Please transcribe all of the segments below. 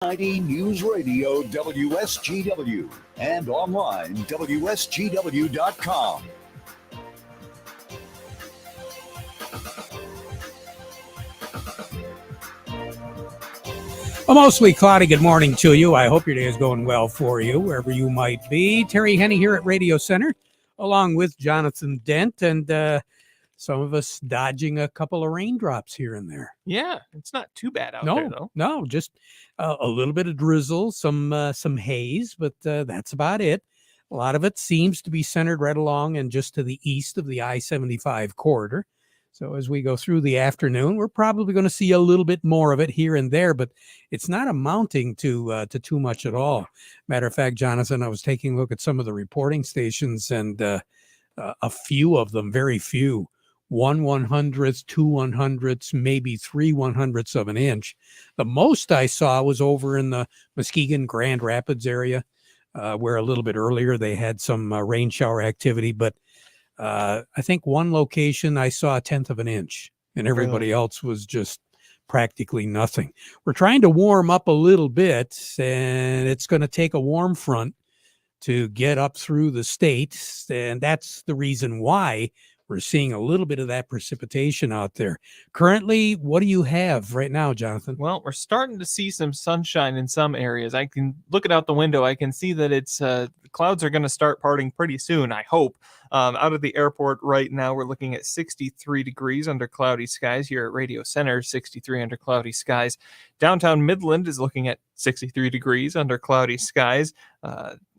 90 News Radio WSGW and online WSGW.com. A mostly cloudy good morning to you. I hope your day is going well for you, wherever you might be. Terry Henne here at Radio Center, along with Jonathan Dent, and some of us dodging a couple of raindrops here and there. Yeah, it's not too bad out there, though. No, just a little bit of drizzle, some haze, but that's about it. A lot of it seems to be centered right along and just to the east of the I-75 corridor. So as we go through the afternoon, we're probably going to see a little bit more of it here and there, but it's not amounting to too much at all. Matter of fact, Jonathan, I was taking a look at some of the reporting stations, and a few of them, very few, 1/100th, 2/100ths, maybe 3/100ths of an inch. The most I saw was over in the Muskegon, Grand Rapids area, where a little bit earlier they had some rain shower activity, but I think one location I saw 1/10 of an inch, and everybody else was just practically nothing. We're trying to warm up a little bit, and it's going to take a warm front to get up through the state, and that's the reason why we're seeing a little bit of that precipitation out there. Currently, what do you have right now, Jonathan? Well, we're starting to see some sunshine in some areas. I can look it out the window. I can see that it's the clouds are going to start parting pretty soon, I hope. Out of the airport right now, we're looking at 63 degrees under cloudy skies here at Radio Center, 63 under cloudy skies. Downtown Midland is looking at 63 degrees under cloudy skies.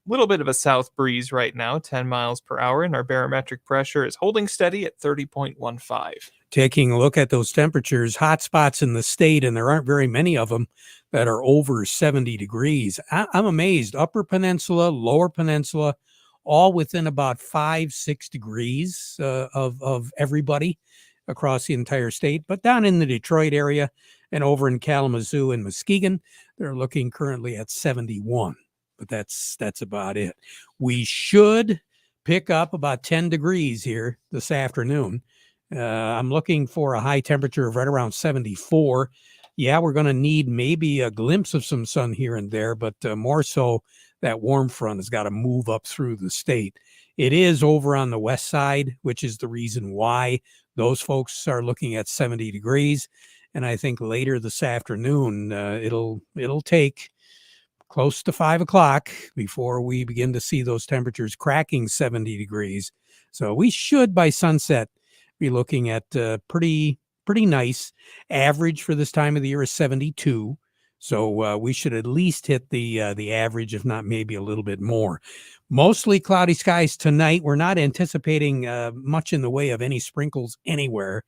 Little bit of a south breeze right now, 10 miles per hour, and our barometric pressure is holding steady at 30.15. Taking a look at those temperatures, hot spots in the state, and there aren't very many of them that are over 70 degrees. I'm amazed. Upper Peninsula, Lower Peninsula, all within about 5-6 degrees of everybody across the entire state. But down in the Detroit area and over in Kalamazoo and Muskegon, they're looking currently at 71. But that's about it. We should pick up about 10 degrees here this afternoon. I'm looking for a high temperature of right around 74. Yeah, we're going to need maybe a glimpse of some sun here and there, but more so that warm front has got to move up through the state. It is over on the west side, which is the reason why those folks are looking at 70 degrees. And I think later this afternoon, it'll take close to 5 o'clock before we begin to see those temperatures cracking 70 degrees. So we should, by sunset, be looking at pretty nice. Average for this time of the year is 72. So we should at least hit the average, if not maybe a little bit more. Mostly cloudy skies tonight. We're not anticipating much in the way of any sprinkles anywhere.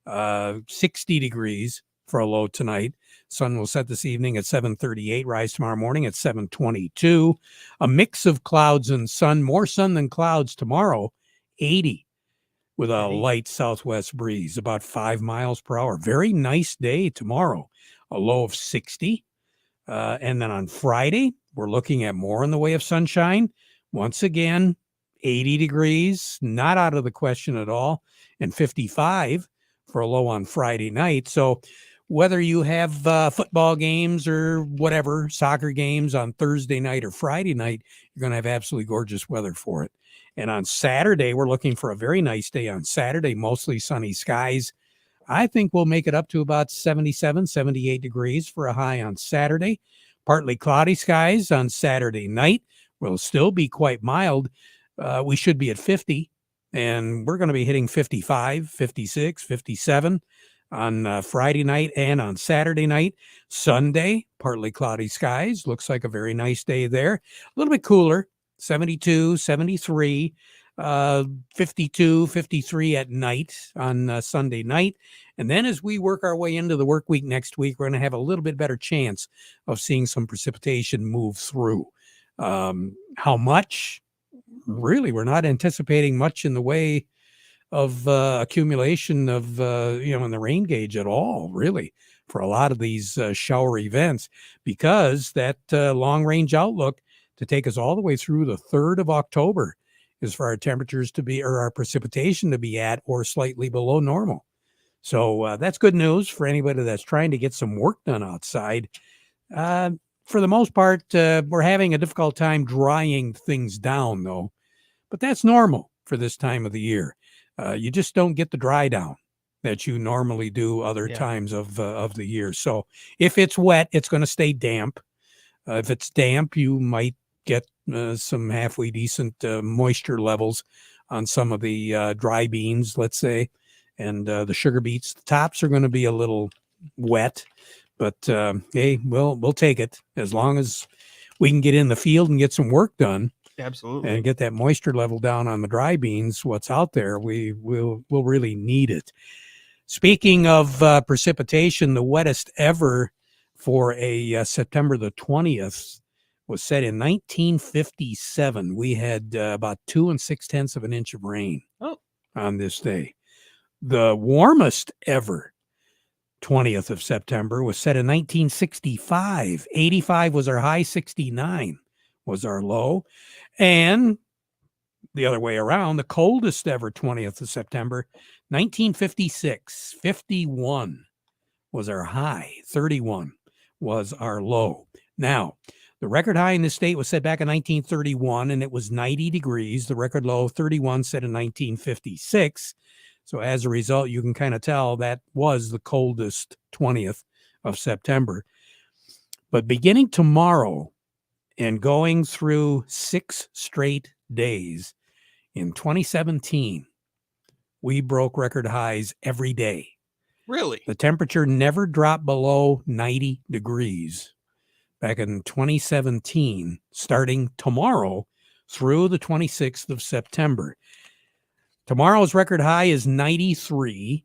60 degrees for a low tonight. Sun will set this evening at 7:38, rise tomorrow morning at 7:22. A mix of clouds and sun, more sun than clouds tomorrow, 80 with a light southwest breeze, about 5 miles per hour. Very nice day tomorrow, a low of 60. And then on Friday, we're looking at more in the way of sunshine. Once again, 80 degrees, not out of the question at all, and 55 for a low on Friday night. So whether you have football games or whatever, soccer games on Thursday night or Friday night, you're going to have absolutely gorgeous weather for it. And on Saturday, we're looking for a very nice day on Saturday, mostly sunny skies. I think we'll make it up to about 77, 78 degrees for a high on Saturday. Partly cloudy skies on Saturday night. Will still be quite mild. We should be at 50, and we're going to be hitting 55, 56, 57. On Friday night and on Saturday night. Sunday, partly cloudy skies. Looks like a very nice day there. A little bit cooler, 72, 73, 52, 53 at night on Sunday night. And then as we work our way into the work week next week, we're going to have a little bit better chance of seeing some precipitation move through. How much? Really, we're not anticipating much in the way of accumulation of, in the rain gauge at all, really, for a lot of these shower events, because that long-range outlook to take us all the way through the 3rd of October is for our temperatures to be, or our precipitation to be at or slightly below normal. So that's good news for anybody that's trying to get some work done outside. For the most part, we're having a difficult time drying things down, though. But that's normal for this time of the year. You just don't get the dry down that you normally do other times of the year. So if it's wet, it's going to stay damp. If it's damp, you might get some halfway decent moisture levels on some of the dry beans, let's say, and the sugar beets. The tops are going to be a little wet, but hey, we'll take it as long as we can get in the field and get some work done. Absolutely. And get that moisture level down on the dry beans, what's out there, we'll really need it. Speaking of precipitation, the wettest ever for a September the 20th was set in 1957. We had about 2 6/10 of an inch of rain on this day. The warmest ever 20th of September was set in 1965. 85 was our high, 69 was our low. And the other way around, the coldest ever 20th of September, 1956, 51 was our high, 31 was our low. Now, the record high in this state was set back in 1931, and it was 90 degrees. The record low, 31, set in 1956. So as a result, you can kind of tell that was the coldest 20th of September. But beginning tomorrow and going through 6 straight days in 2017, we broke record highs every day. Really? The temperature never dropped below 90 degrees back in 2017, starting tomorrow through the 26th of September. Tomorrow's record high is 93.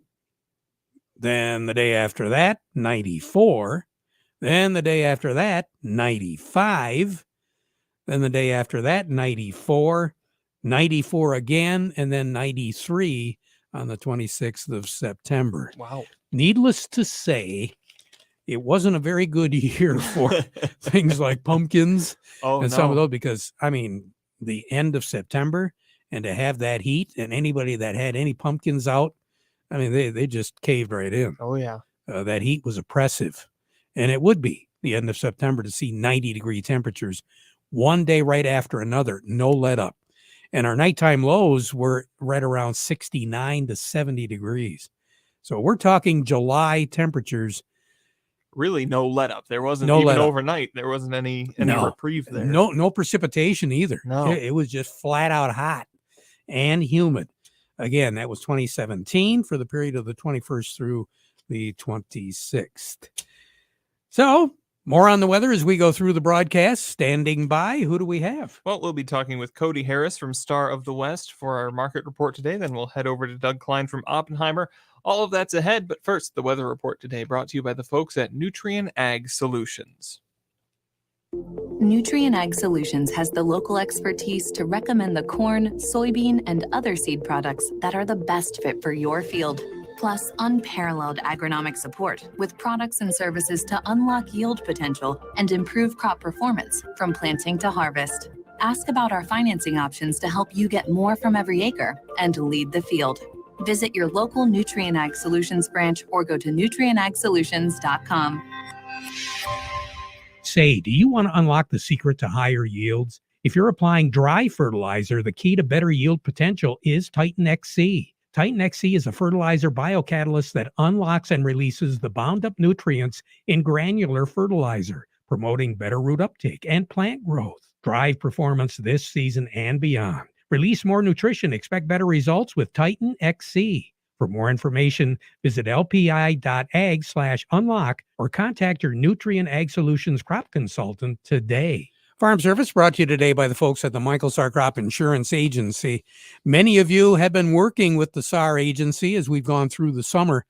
Then the day after that, 94. Then the day after that, 95. Then the day after that, 94. 94 again, and then 93 on the 26th of September. Wow. Needless to say, it wasn't a very good year for things like pumpkins some of those, because, I mean, the end of September and to have that heat, and anybody that had any pumpkins out, I mean, they just caved right in. Oh, yeah. That heat was oppressive. And it would be the end of September to see 90-degree temperatures one day right after another, no let up. And our nighttime lows were right around 69 to 70 degrees. So we're talking July temperatures. Really no let up. There wasn't No even let up. overnight. There wasn't any reprieve there. No precipitation either. No. It was just flat out hot and humid. Again, that was 2017 for the period of the 21st through the 26th. So more on the weather as we go through the broadcast. Standing by, who do we have? Well, we'll be talking with Cody Harris from Star of the West for our market report today. Then we'll head over to Doug Klein from Oppenheimer. All of that's ahead, but first, the weather report today brought to you by the folks at Nutrien Ag Solutions. Nutrien Ag Solutions has the local expertise to recommend the corn, soybean, and other seed products that are the best fit for your field. Plus, unparalleled agronomic support with products and services to unlock yield potential and improve crop performance from planting to harvest. Ask about our financing options to help you get more from every acre and lead the field. Visit your local Nutrien Ag Solutions branch or go to nutrienagsolutions.com. Say, do you want to unlock the secret to higher yields? If you're applying dry fertilizer, the key to better yield potential is Titan XC. Titan XC is a fertilizer biocatalyst that unlocks and releases the bound-up nutrients in granular fertilizer, promoting better root uptake and plant growth. Drive performance this season and beyond. Release more nutrition. Expect better results with Titan XC. For more information, visit lpi.ag/unlock or contact your Nutrien Ag Solutions crop consultant today. Farm Service brought to you today by the folks at the Michael Sarr Crop Insurance Agency. Many of you have been working with the Sarr Agency as we've gone through the summer,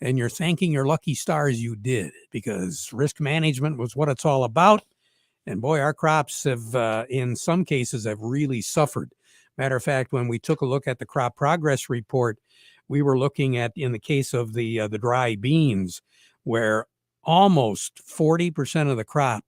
and you're thanking your lucky stars you did, because risk management was what it's all about. And boy, our crops have, in some cases, have really suffered. Matter of fact, when we took a look at the crop progress report, we were looking at, in the case of the dry beans, where almost 40% of the crop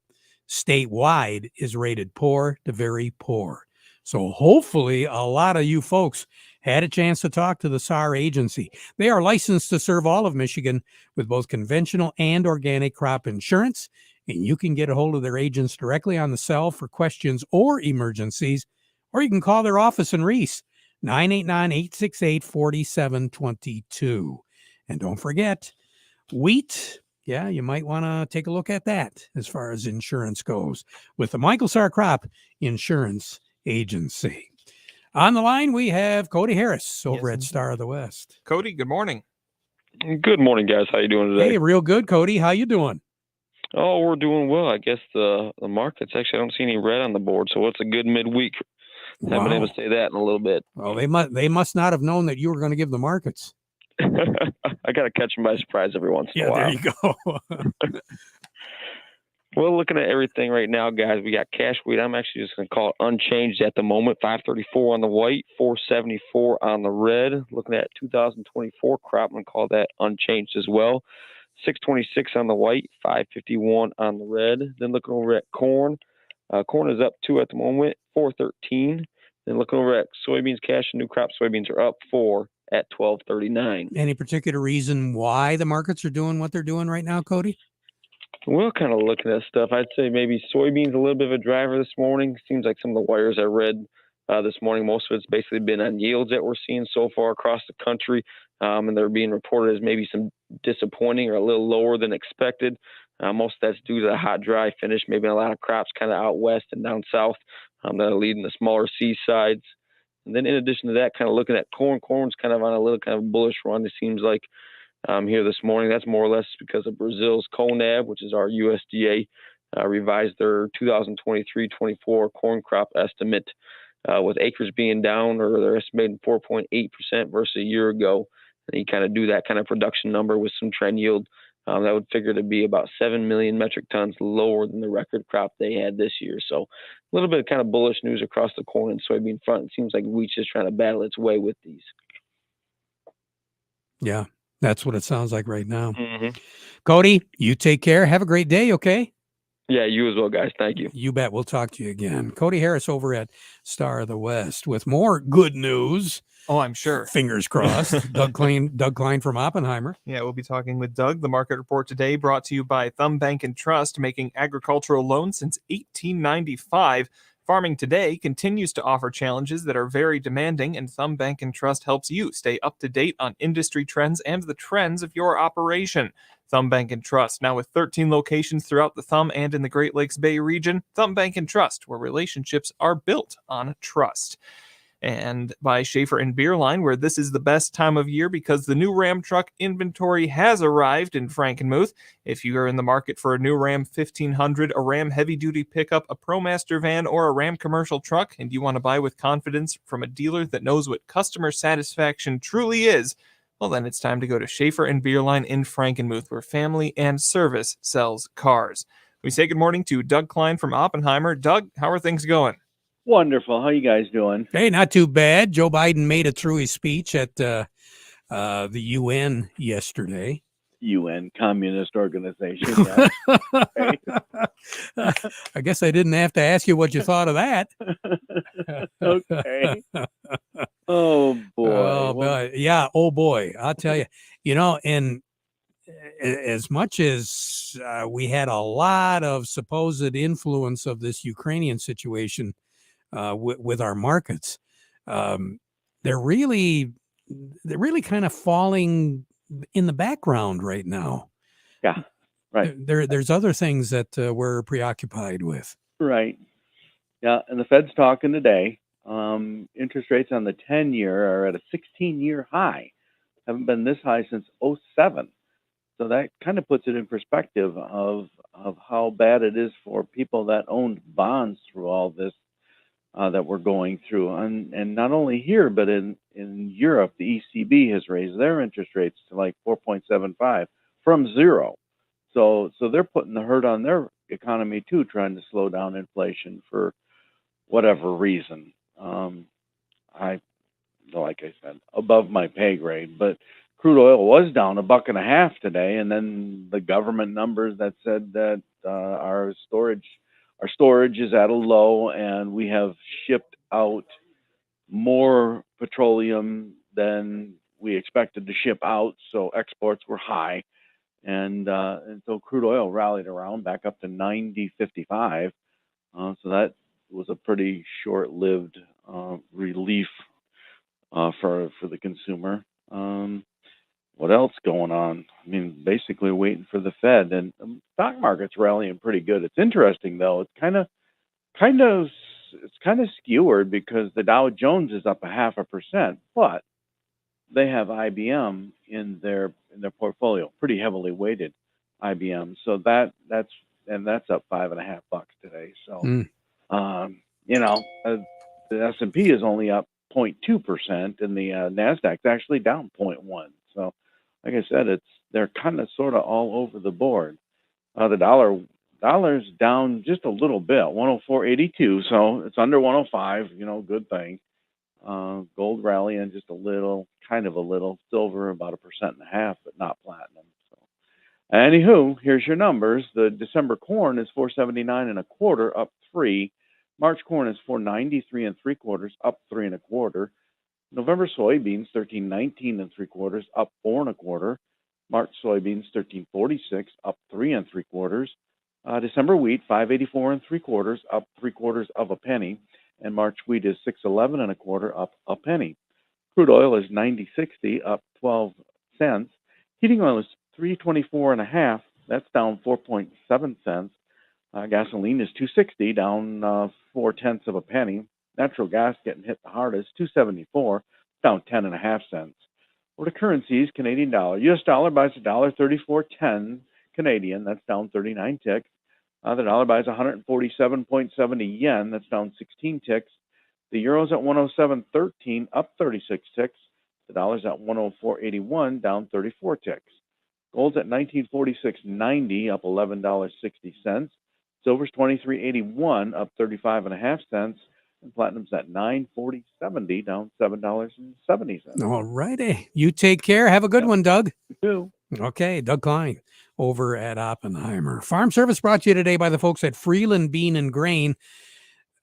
statewide is rated poor to very poor. So hopefully a lot of you folks had a chance to talk to the Sarr Agency. They are licensed to serve all of Michigan with both conventional and organic crop insurance, and you can get a hold of their agents directly on the cell for questions or emergencies, or you can call their office in Reese, 989-868-4722. And don't forget, wheat, yeah, you might want to take a look at that as far as insurance goes with the Michael Sarr Crop Insurance Agency. On the line, we have Cody Harris over at Star of the West. Cody, good morning. Good morning, guys. How you doing today? Hey, real good, Cody. How you doing? Oh, we're doing well. I guess the markets, actually, I don't see any red on the board, so it's a good midweek. Haven't been able to say that in a little bit. Well, they must not have known that you were going to give the markets. I got to catch them by surprise every once in a while. There you go. Well, looking at everything right now, guys, we got cash wheat. I'm actually just going to call it unchanged at the moment. 534 on the white, 474 on the red. Looking at 2024 crop, I'm going to call that unchanged as well. 626 on the white, 551 on the red. Then looking over at corn. Corn is up 2 at the moment, 413. Then looking over at soybeans, cash and new crop soybeans are up 4 at 1239. Any particular reason why the markets are doing what they're doing right now, Cody? Well, kind of looking at stuff, I'd say maybe soybeans a little bit of a driver this morning. Seems like some of the wires I read this morning, most of it's basically been on yields that we're seeing so far across the country, and they're being reported as maybe some disappointing or a little lower than expected. Most of that's due to the hot, dry finish, maybe a lot of crops kind of out west and down south that are leading the smaller seasides. And then in addition to that, kind of looking at corn's kind of on a little kind of bullish run, it seems like. Here this morning. That's more or less because of Brazil's CONAB, which is our USDA, revised their 2023-24 corn crop estimate with acres being down, or they're estimating 4.8% versus a year ago. And you kind of do that kind of production number with some trend yield. That would figure to be about 7 million metric tons lower than the record crop they had this year. So a little bit of kind of bullish news across the corn and soybean front. It seems like wheat's just trying to battle its way with these. Yeah. That's what it sounds like right now. Mm-hmm. Cody, you take care. Have a great day, okay? Yeah, you as well, guys. Thank you. You bet. We'll talk to you again. Cody Harris over at Star of the West with more good news. Oh, I'm sure. Fingers crossed. Doug Klein from Oppenheimer. Yeah, we'll be talking with Doug. The market report today brought to you by Thumb Bank and Trust, making agricultural loans since 1895. Farming today continues to offer challenges that are very demanding, and Thumb Bank and Trust helps you stay up to date on industry trends and the trends of your operation. Thumb Bank and Trust, now with 13 locations throughout the Thumb and in the Great Lakes Bay region. Thumb Bank and Trust, where relationships are built on trust. And by Schaefer and Beerline, where this is the best time of year because the new Ram truck inventory has arrived in Frankenmuth. If you are in the market for a new Ram 1500, a Ram heavy-duty pickup, a ProMaster van, or a Ram commercial truck, and you want to buy with confidence from a dealer that knows what customer satisfaction truly is, well, then it's time to go to Schaefer and Beerline in Frankenmuth, where family and service sells cars. We say good morning to Doug Klein from Oppenheimer. Doug, how are things going? Wonderful. How you guys doing? Hey, not too bad. Joe Biden made it through his speech at the UN yesterday. UN, Communist Organization. Yeah. I guess I didn't have to ask you what you thought of that. Okay. Oh, boy. Oh, boy. Yeah. Oh, boy. I'll tell you, and as much as we had a lot of supposed influence of this Ukrainian situation with our markets, they're really kind of falling in the background right now. Yeah, right. There's other things that we're preoccupied with. Right. Yeah, and the Fed's talking today. Interest rates on the 10-year are at a 16-year high. Haven't been this high since 2007. So that kind of puts it in perspective of how bad it is for people that owned bonds through all this that we're going through. And not only here, but in Europe, the ECB has raised their interest rates to like 4.75 from 0. So they're putting the hurt on their economy too, trying to slow down inflation for whatever reason. Like I said, above my pay grade, but crude oil was down $1.50 today, and then the government numbers that said that our storage is at a low, and we have shipped out more petroleum than we expected to ship out, so exports were high. And so crude oil rallied around back up to 90.55. So that was a pretty short-lived relief for the consumer. What else going on? I mean, basically waiting for the Fed, and the stock market's rallying pretty good. It's interesting though. It's kind of skewered because the Dow Jones is up 0.5%, but they have IBM in their portfolio, pretty heavily weighted IBM. So that's up $5.50 today. So the S&P is only up 0.2%, and the Nasdaq's actually down 0.1. So, like I said, they're kind of sort of all over the board. The dollar's down just a little bit, 104.82. So it's under 105. Good thing. Gold rallying just a little, kind of a little. Silver about 1.5%, but not platinum. So, anywho, here's your numbers. The December corn is 479.25, up 3. March corn is 493.75, up 3.25. November soybeans 1319.75, up 4.25. March soybeans 1346, up 3.75. December wheat 584.75, up 0.75 cents, and March wheat is 611.25, up a penny. Crude oil is 90.60, up 12 cents. Heating oil is 324.5, that's down 4.7 cents. Gasoline is 2.60, down 0.4 penny. Natural gas getting hit the hardest, 2.74, down 10.5 cents. For the currencies, Canadian dollar. U.S. dollar buys $1.3410 Canadian, that's down 39 ticks. The dollar buys 147.70 yen, that's down 16 ticks. The euro's at 107.13, up 36 ticks. The dollar's at 104.81, down 34 ticks. Gold's at 1946.90, up $11.60. Silver's 23.81, up 35.5 cents. And platinum's at 940.70, down $7.70. All righty. You take care. Have a good one, Doug. You too. Okay, Doug Klein over at Oppenheimer. Farm Service brought to you today by the folks at Freeland Bean and Grain.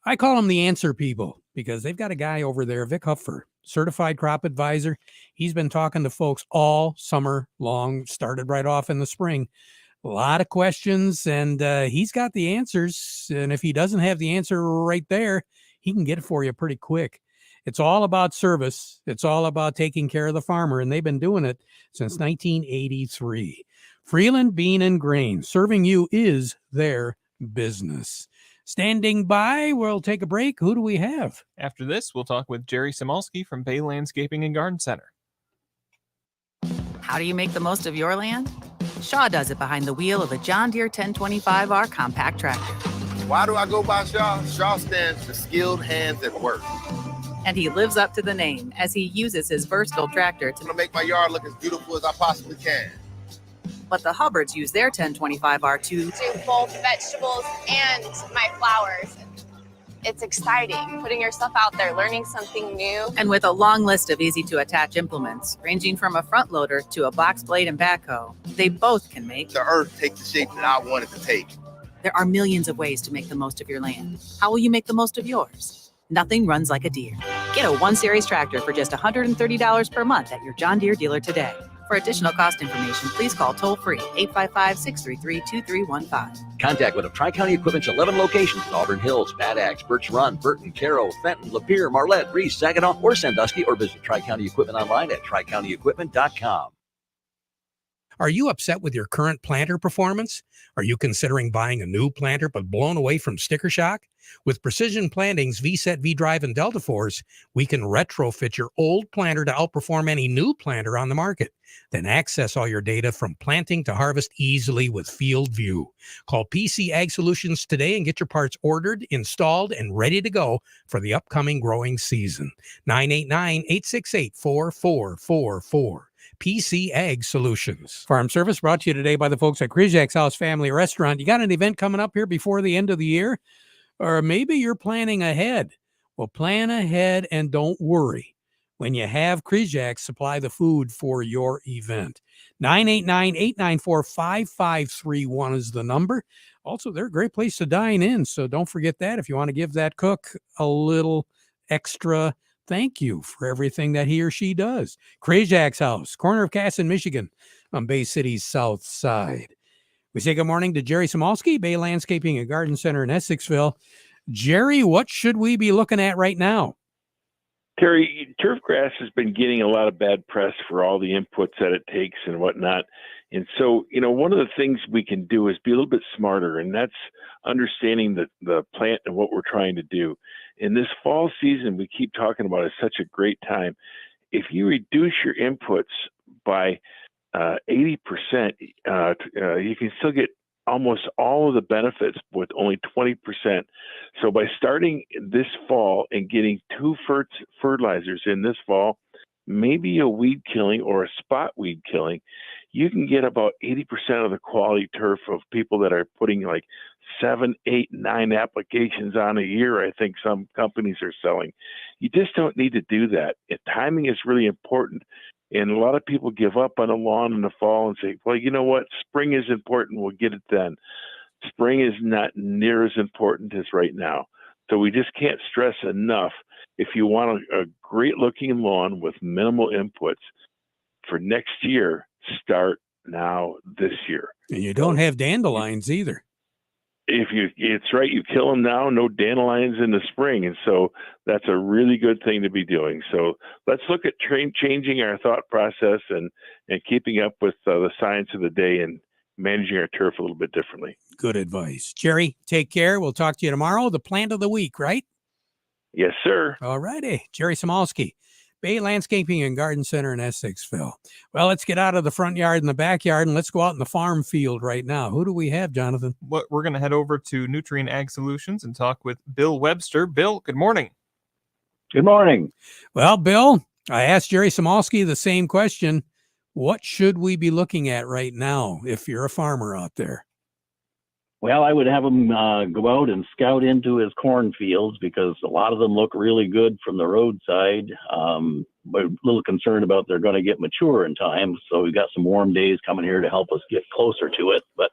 I call them the answer people because they've got a guy over there, Vic Hupfer, certified crop advisor. He's been talking to folks all summer long, started right off in the spring. A lot of questions, and he's got the answers. And if he doesn't have the answer right there, he can get it for you pretty quick. It's all about service. It's all about taking care of the farmer, and they've been doing it since 1983. Freeland Bean and Grain, serving you is their business. Standing by, we'll take a break. Who do we have? After this, we'll talk with Jerry Simulski from Bay Landscaping and Garden Center. How do you make the most of your land? Shaw does it behind the wheel of a John Deere 1025R compact tractor. Why do I go by Shaw? Shaw stands for skilled hands at work. And he lives up to the name as he uses his versatile tractor to make my yard look as beautiful as I possibly can. But the Hubbards use their 1025R to do both vegetables and my flowers. It's exciting, putting yourself out there, learning something new. And with a long list of easy-to-attach implements, ranging from a front loader to a box blade and backhoe, they both can make the earth take the shape that I want it to take. There are millions of ways to make the most of your land. How will you make the most of yours? Nothing runs like a Deere. Get a 1-Series tractor for just $130 per month at your John Deere dealer today. For additional cost information, please call toll-free 855-633-2315. Contact one of Tri-County Equipment's 11 locations in Auburn Hills, Bad Axe, Birch Run, Burton, Caro, Fenton, Lapeer, Marlette, Reese, Saginaw, or Sandusky, or visit Tri-County Equipment online at tricountyequipment.com. Are you upset with your current planter performance? Are you considering buying a new planter but blown away from sticker shock? With Precision Planting's V-Set, V-Drive, and Delta Force, we can retrofit your old planter to outperform any new planter on the market. Then access all your data from planting to harvest easily with Field View. Call PC Ag Solutions today and get your parts ordered, installed, and ready to go for the upcoming growing season. 989-868-4444. PC Ag Solutions. Farm Service brought to you today by the folks at Krizak's House Family Restaurant. You got an event coming up here before the end of the year? Or maybe you're planning ahead. Well, plan ahead and don't worry. When you have Krizak supply the food for your event. 989-894-5531 is the number. Also, they're a great place to dine in, so don't forget that if you want to give that cook a little extra thank you for everything that he or she does. Krizak's House, corner of Cass in Michigan, on Bay City's south side. We say good morning to Jerry Samolsky, Bay Landscaping and Garden Center in Essexville. Jerry, what should we be looking at right now? Terry, turf grass has been getting a lot of bad press for all the inputs that it takes and whatnot. And so, one of the things we can do is be a little bit smarter, and that's understanding the plant and what we're trying to do. In this fall season, we keep talking about is such a great time. If you reduce your inputs by 80%, you can still get almost all of the benefits with only 20%. So by starting this fall and getting 2 fertilizers in this fall, maybe a weed killing or a spot weed killing, you can get about 80% of the quality turf of people that are putting like 7, 8, 9 applications on a year. I think some companies are selling. You just don't need to do that. And timing is really important. And a lot of people give up on a lawn in the fall and say, well, you know what? Spring is important. We'll get it then. Spring is not near as important as right now. So we just can't stress enough. If you want a great looking lawn with minimal inputs for next year, start now this year. And you don't have dandelions either. It's right. You kill them now, no dandelions in the spring. And so that's a really good thing to be doing. So let's look at changing our thought process and keeping up with the science of the day and managing our turf a little bit differently. Good advice. Jerry, take care. We'll talk to you tomorrow. The plant of the week, right? Yes, sir. All righty. Jerry Samolsky, Bay Landscaping and Garden Center in Essexville. Well, let's get out of the front yard and the backyard and let's go out in the farm field right now. Who do we have, Jonathan? We're going to head over to Nutrient Ag Solutions and talk with Bill Webster. Bill, good morning. Good morning. Well, Bill, I asked Jerry Samolsky the same question. What should we be looking at right now if you're a farmer out there? Well, I would have him go out and scout into his cornfields because a lot of them look really good from the roadside. But a little concerned about they're going to get mature in time. So we've got some warm days coming here to help us get closer to it. But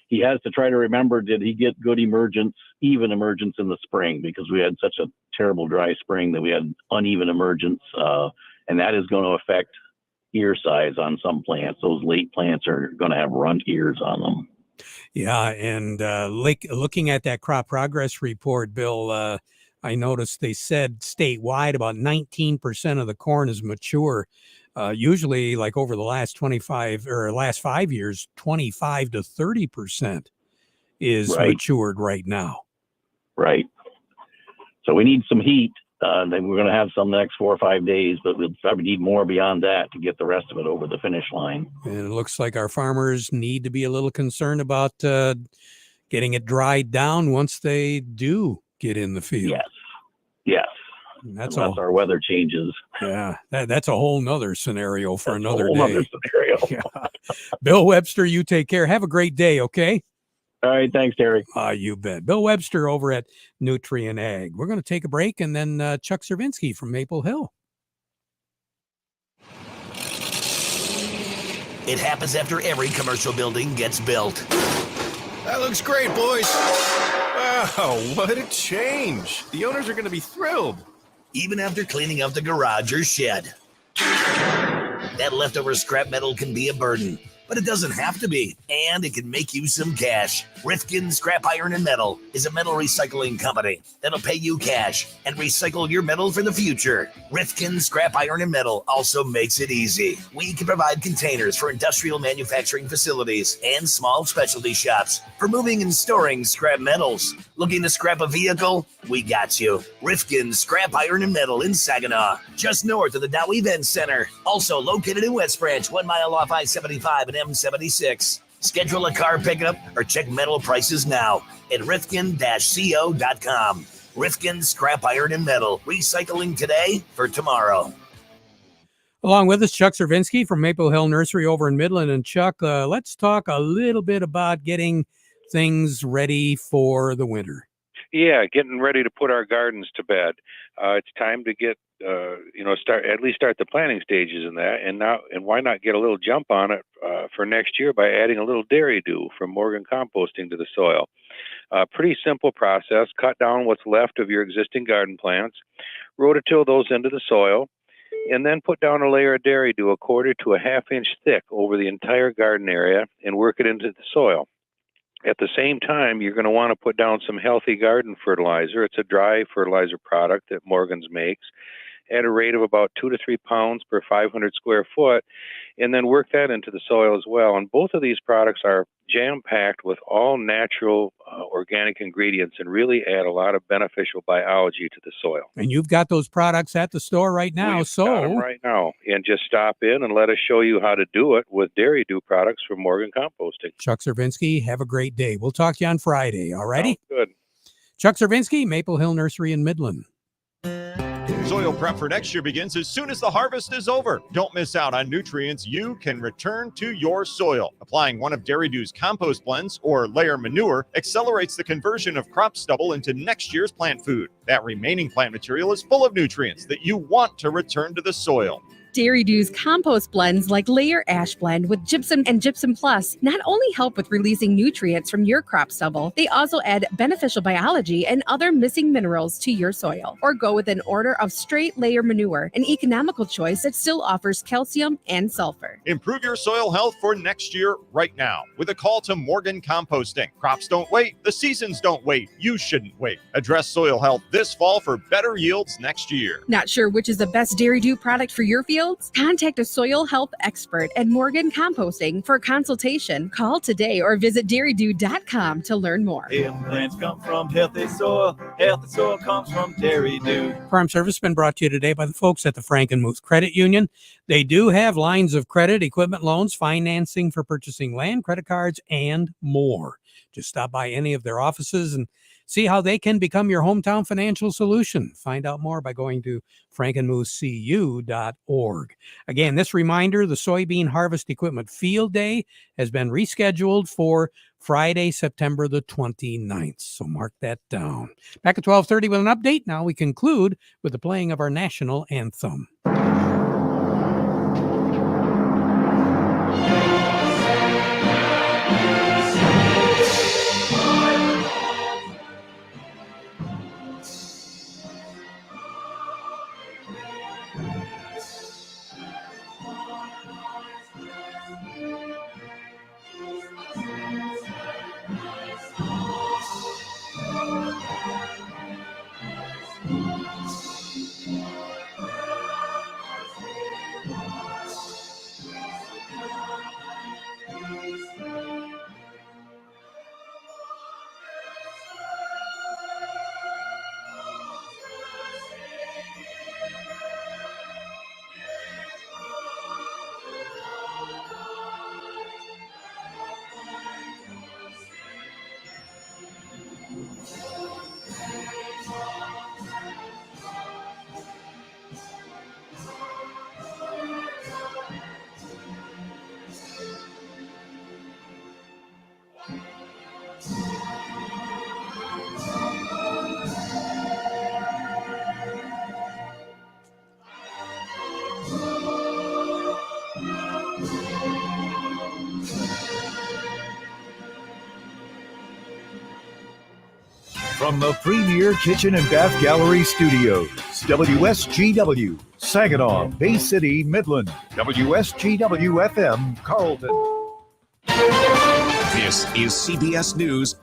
he has to try to remember, did he get good even emergence in the spring? Because we had such a terrible dry spring that we had uneven emergence. And that is going to affect ear size on some plants. Those late plants are going to have runt ears on them. Yeah, and looking at that crop progress report, Bill, I noticed they said statewide about 19% of the corn is mature. Usually, like over the last 5 years, 25 to 30% is matured right now. Right. So we need some heat. Then we're going to have some the next 4 or 5 days, but we'll probably need more beyond that to get the rest of it over the finish line. And it looks like our farmers need to be a little concerned about getting it dried down once they do get in the field. Yes. That's unless our weather changes. Yeah, that's a whole nother scenario for another day. Another scenario. Yeah. Bill Webster, you take care. Have a great day, okay? All right, thanks, Terry. You bet. Bill Webster over at Nutrient Ag. We're going to take a break, and then Chuck Cervinski from Maple Hill. It happens after every commercial building gets built. That looks great, boys. Wow, what a change. The owners are going to be thrilled. Even after cleaning up the garage or shed. That leftover scrap metal can be a burden, but it doesn't have to be, and it can make you some cash. Rifkin Scrap Iron and Metal is a metal recycling company that'll pay you cash and recycle your metal for the future. Rifkin Scrap Iron and Metal also makes it easy. We can provide containers for industrial manufacturing facilities and small specialty shops for moving and storing scrap metals. Looking to scrap a vehicle? We got you. Rifkin Scrap Iron and Metal in Saginaw, just north of the Dow Event Center. Also located in West Branch, 1 mile off I-75 and M76. Schedule a car pickup or check metal prices now at rifkin-co.com. Rifkin Scrap Iron and Metal, recycling today for tomorrow. Along with us, Chuck Cervinski from Maple Hill Nursery over in Midland. And Chuck, let's talk a little bit about getting things ready for the winter. Yeah, getting ready to put our gardens to bed. It's time to get, start the planting stages in that, and why not get a little jump on it for next year by adding a little dairy dew from Morgan Composting to the soil. Pretty simple process. Cut down what's left of your existing garden plants, rototill those into the soil, and then put down a layer of dairy dew 1/4 to a 1/2 inch thick over the entire garden area and work it into the soil. At the same time, you're going to want to put down some healthy garden fertilizer. It's a dry fertilizer product that Morgan's makes at a rate of about 2 to 3 pounds per 500 square foot, and then work that into the soil as well. And both of these products are jam-packed with all natural organic ingredients and really add a lot of beneficial biology to the soil. And you've got those products at the store right now. We've got 'em right now. And just stop in and let us show you how to do it with Dairy Dew products from Morgan Composting. Chuck Cervinsky, have a great day. We'll talk to you on Friday. All righty? Good. Chuck Cervinsky, Maple Hill Nursery in Midland. Soil prep for next year begins as soon as the harvest is over. Don't miss out on nutrients you can return to your soil. Applying one of Dairy Dew's compost blends or layer manure accelerates the conversion of crop stubble into next year's plant food. That remaining plant material is full of nutrients that you want to return to the soil. Dairy Dew's compost blends like Layer Ash Blend with Gypsum and Gypsum Plus not only help with releasing nutrients from your crop stubble, they also add beneficial biology and other missing minerals to your soil. Or go with an order of straight layer manure, an economical choice that still offers calcium and sulfur. Improve your soil health for next year right now with a call to Morgan Composting. Crops don't wait. The seasons don't wait. You shouldn't wait. Address soil health this fall for better yields next year. Not sure which is the best Dairy Dew product for your fields? Contact a soil health expert at Morgan Composting for a consultation. Call today or visit dairydew.com to learn more. Healthy plants come from healthy soil. Healthy soil comes from Dairy Dew. Farm Service has been brought to you today by the folks at the Frankenmuth Credit Union. They do have lines of credit, equipment loans, financing for purchasing land, credit cards, and more. Just stop by any of their offices and see how they can become your hometown financial solution. Find out more by going to frankenmuthcu.org. Again, this reminder, the Soybean Harvest Equipment Field Day has been rescheduled for Friday, September the 29th. So mark that down. Back at 12:30 with an update. Now we conclude with the playing of our national anthem. From the Premier Kitchen and Bath Gallery Studios, WSGW, Saginaw, Bay City, Midland, WSGW FM, Carlton. This is CBS News.